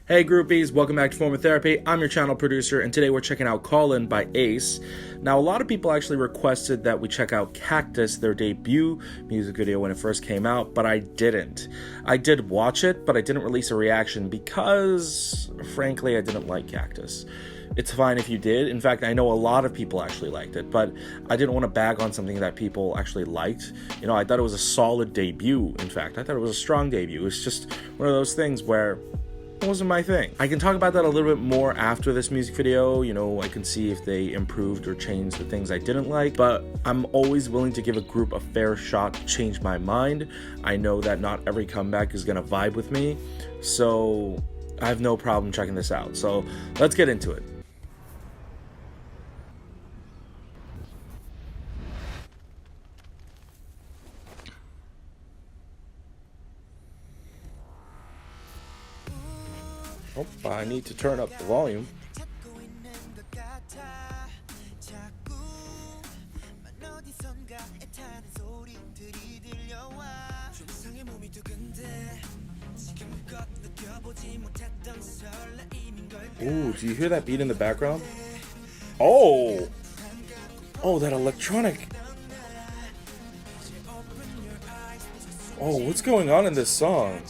Hey groupies, welcome back to Form of Therapy. I'm your channel producer, and today we're checking out Callin by A.C.E. Now, a lot of people actually requested that we check out Cactus, their debut music video when it first came out, but I didn't. I did watch it, but I didn't release a reaction because, frankly, I didn't like Cactus. It's fine if you did. In fact, I know a lot of people actually liked it, but I didn't want to bag on something that people actually liked. You know, I thought it was a solid debut, in fact. I thought it was a strong debut. It's just one of those things where it wasn't my thing. I can talk about that a little bit more after this music video. You know, I can see if they improved or changed the things I didn't like, but I'm always willing to give a group a fair shot to change my mind. I know that not every comeback is gonna vibe with me, so I have no problem checking this out. So let's get into it. Oh, I need to turn up the volume. Ooh, do you hear that beat in the background? Oh! Oh, that electronic. Oh, what's going on in this song?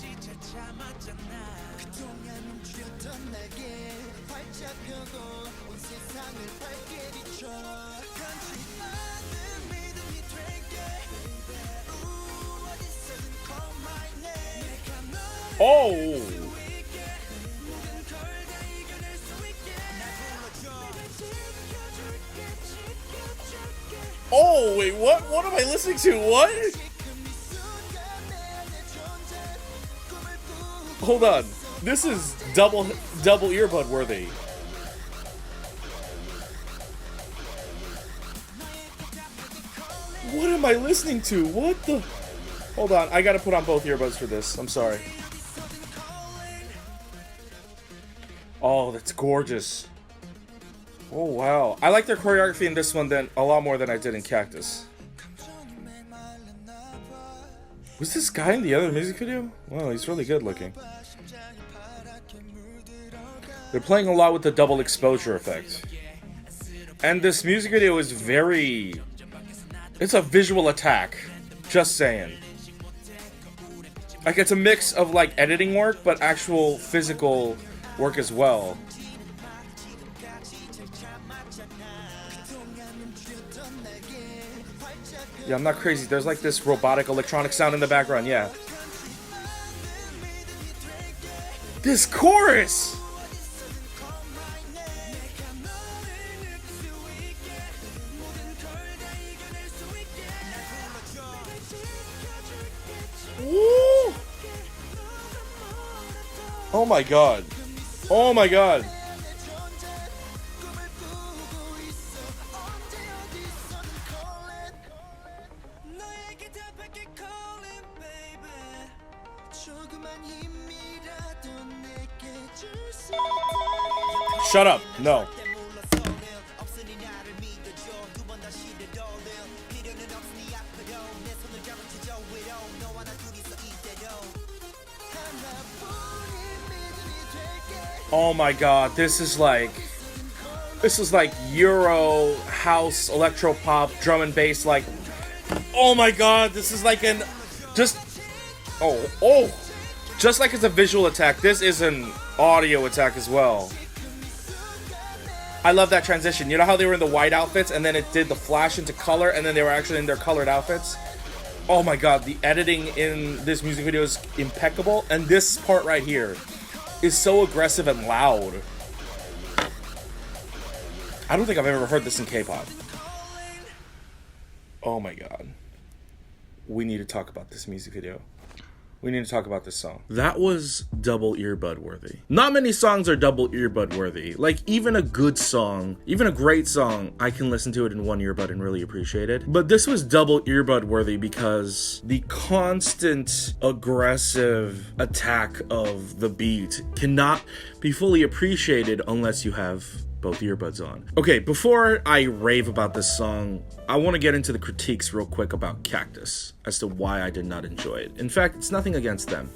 Oh! Oh, wait, what? What am I listening to? What? Hold on. This is double earbud worthy. What am I listening to? What the? Hold on, I gotta put on both earbuds for this. I'm sorry. Oh, that's gorgeous. Oh, wow. I like their choreography in this one a lot more than I did in Cactus. Was this guy in the other music video? Wow, he's really good looking. They're playing a lot with the double exposure effect. And this music video is very... It's a visual attack. Just saying. Like, it's a mix of, like, editing work, but actual physical work as well. Yeah, I'm not crazy. There's like this robotic electronic sound in the background, yeah. This chorus! Woo! Oh my god. Oh my god. Shut up. No. Oh my god, this is like Euro house electro pop drum and bass, like, oh my god, this is like just like it's a visual attack, this is an audio attack as well. I love that transition. You know how they were in the white outfits and then it did the flash into color and then they were actually in their colored outfits? Oh my god, the editing in this music video is impeccable, and this part right here is so aggressive and loud. I don't think I've ever heard this in K-pop. Oh my god. We need to talk about this music video. We need to talk about this song. That was double earbud worthy. Not many songs are double earbud worthy. Like, even a good song, even a great song, I can listen to it in one earbud and really appreciate it. But this was double earbud worthy because the constant aggressive attack of the beat cannot be fully appreciated unless you have both earbuds on. Okay, before I rave about this song, I want to get into the critiques real quick about Cactus as to why I did not enjoy it. In fact, it's nothing against them.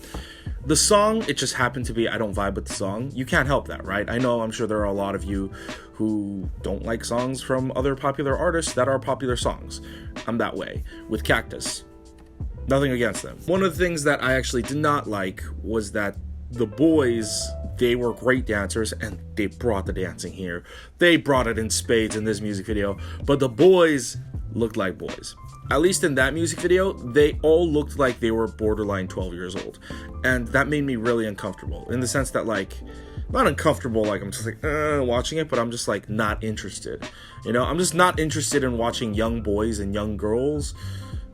The song, it just happened to be I don't vibe with the song. You can't help that, right? I know, I'm sure there are a lot of you who don't like songs from other popular artists that are popular songs. I'm that way with Cactus. Nothing against them. One of the things that I actually did not like was that the boys, they were great dancers and they brought the dancing here. They brought it in spades in this music video, but the boys looked like boys. At least in that music video, they all looked like they were borderline 12 years old. And that made me really uncomfortable, in the sense that, like, not uncomfortable, like I'm just like, watching it, but I'm just like not interested. You know, I'm just not interested in watching young boys and young girls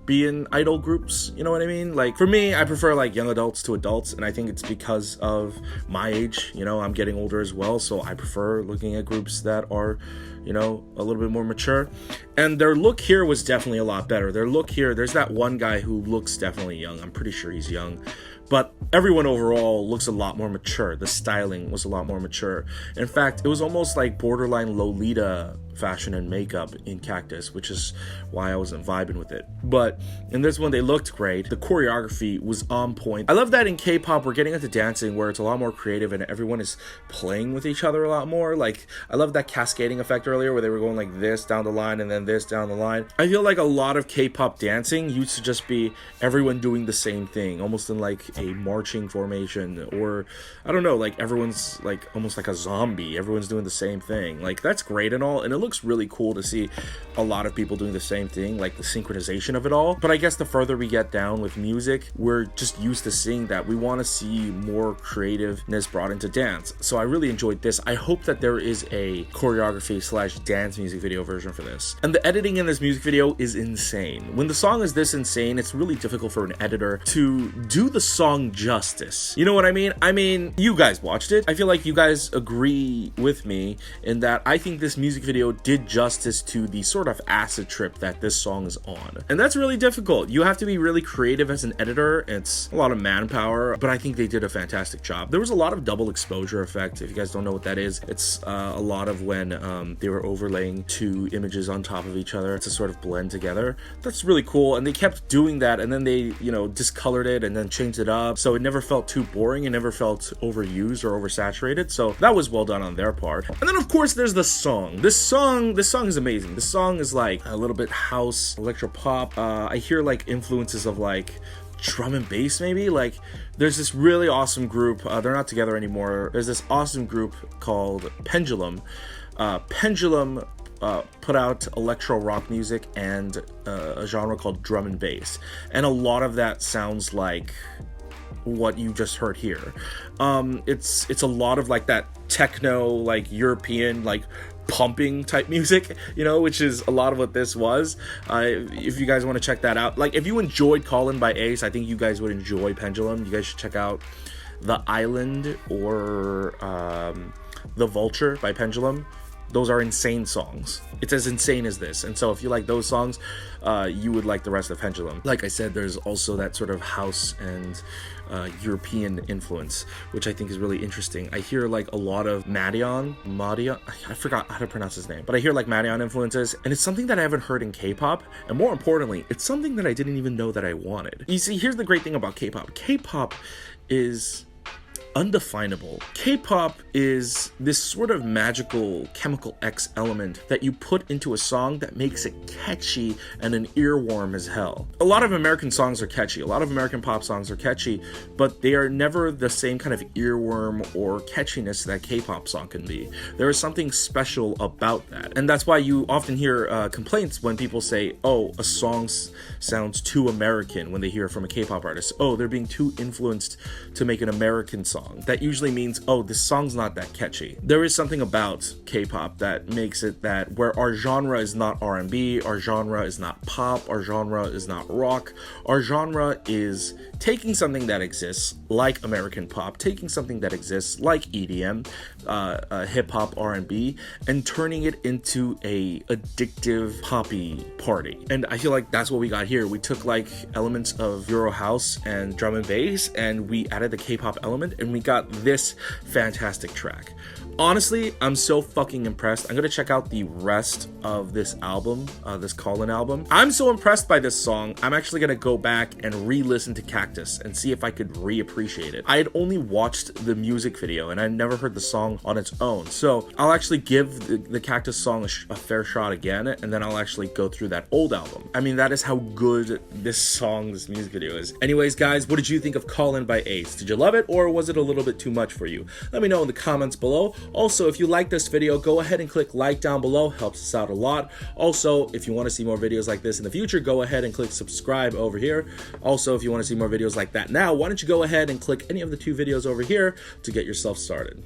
be in idol groups, you know what I mean? Like, for me, I prefer like young adults to adults, and I think it's because of my age. You know, I'm getting older as well, so I prefer looking at groups that are, you know, a little bit more mature. And their look here was definitely a lot better. Their look here, there's that one guy who looks definitely young. I'm pretty sure he's young. But everyone overall looks a lot more mature. The styling was a lot more mature. In fact, it was almost like borderline Lolita fashion and makeup in Cactus, which is why I wasn't vibing with it. But in this one, they looked great. The choreography was on point. I love that in K-pop, we're getting into dancing where it's a lot more creative and everyone is playing with each other a lot more. Like, I love that cascading effect earlier where they were going like this down the line and then this down the line. I feel like a lot of K-pop dancing used to just be everyone doing the same thing, almost in like a marching formation, or I don't know, like everyone's like almost like a zombie. Everyone's doing the same thing. Like, that's great and all, and it looks really cool to see a lot of people doing the same thing, like the synchronization of it all. But I guess the further we get down with music, we're just used to seeing that. We want to see more creativeness brought into dance. So I really enjoyed this. I hope that there is a choreography / dance music video version for this. And the editing in this music video is insane. When the song is this insane, it's really difficult for an editor to do the song justice. You know what I mean? I mean, you guys watched it. I feel like you guys agree with me in that I think this music video did justice to the sort of acid trip that this song is on. And that's really difficult. You have to be really creative as an editor. It's a lot of manpower, but I think they did a fantastic job. There was a lot of double exposure effect. If you guys don't know what that is, it's a lot of when they were overlaying two images on top of each other to sort of blend together. That's really cool. And they kept doing that, and then they, you know, discolored it and then changed it up. So it never felt too boring. It never felt overused or oversaturated. So that was well done on their part. And then of course there's the song. This song is amazing. This song is like a little bit house, electro pop. I hear like influences of like drum and bass maybe. Like, there's this really awesome group. They're not together anymore. There's this awesome group called Pendulum. Pendulum put out electro rock music and a genre called drum and bass. And a lot of that sounds like what you just heard here. It's a lot of like that techno, like European, like pumping type music, you know, which is a lot of what this was. If you guys want to check that out, like if you enjoyed Callin by A.C.E, I think you guys would enjoy Pendulum. You guys should check out The Island or The Vulture by Pendulum. Those are insane songs. It's as insane as this. And so if you like those songs, you would like the rest of Pendulum. Like I said, there's also that sort of house and European influence, which I think is really interesting. I hear like a lot of Madion, I forgot how to pronounce his name, but I hear like Madion influences, and it's something that I haven't heard in K-pop, and more importantly, it's something that I didn't even know that I wanted. You see, here's the great thing about K-pop. K-pop is undefinable. K-pop is this sort of magical chemical X element that you put into a song that makes it catchy and an earworm as hell. A lot of American songs are catchy. A lot of American pop songs are catchy, but they are never the same kind of earworm or catchiness that K-pop song can be. There is something special about that. And that's why you often hear complaints when people say, oh, a song sounds too American when they hear it from a K-pop artist. Oh, they're being too influenced to make an American song. That usually means, oh, this song's not that catchy. There is something about K-pop that makes it that where our genre is not R&B, our genre is not pop, our genre is not rock, our genre is taking something that exists like American pop, taking something that exists like EDM, hip-hop, R&B, and turning it into a addictive poppy party. And I feel like that's what we got here. We took like elements of Euro house and drum and bass, and we added the K-pop element, and and we got this fantastic track. Honestly, I'm so fucking impressed. I'm gonna check out the rest of this album, this Callin album. I'm so impressed by this song, I'm actually gonna go back and re-listen to Cactus and see if I could re-appreciate it. I had only watched the music video and I never heard the song on its own. So I'll actually give the Cactus song a fair shot again, and then I'll actually go through that old album. I mean, that is how good this music video is. Anyways, guys, what did you think of Callin by A.C.E? Did you love it, or was it a little bit too much for you? Let me know in the comments below. Also, if you like this video, go ahead and click like down below, helps us out a lot. Also, if you want to see more videos like this in the future, go ahead and click subscribe over here. Also, if you want to see more videos like that now, why don't you go ahead and click any of the 2 videos over here to get yourself started.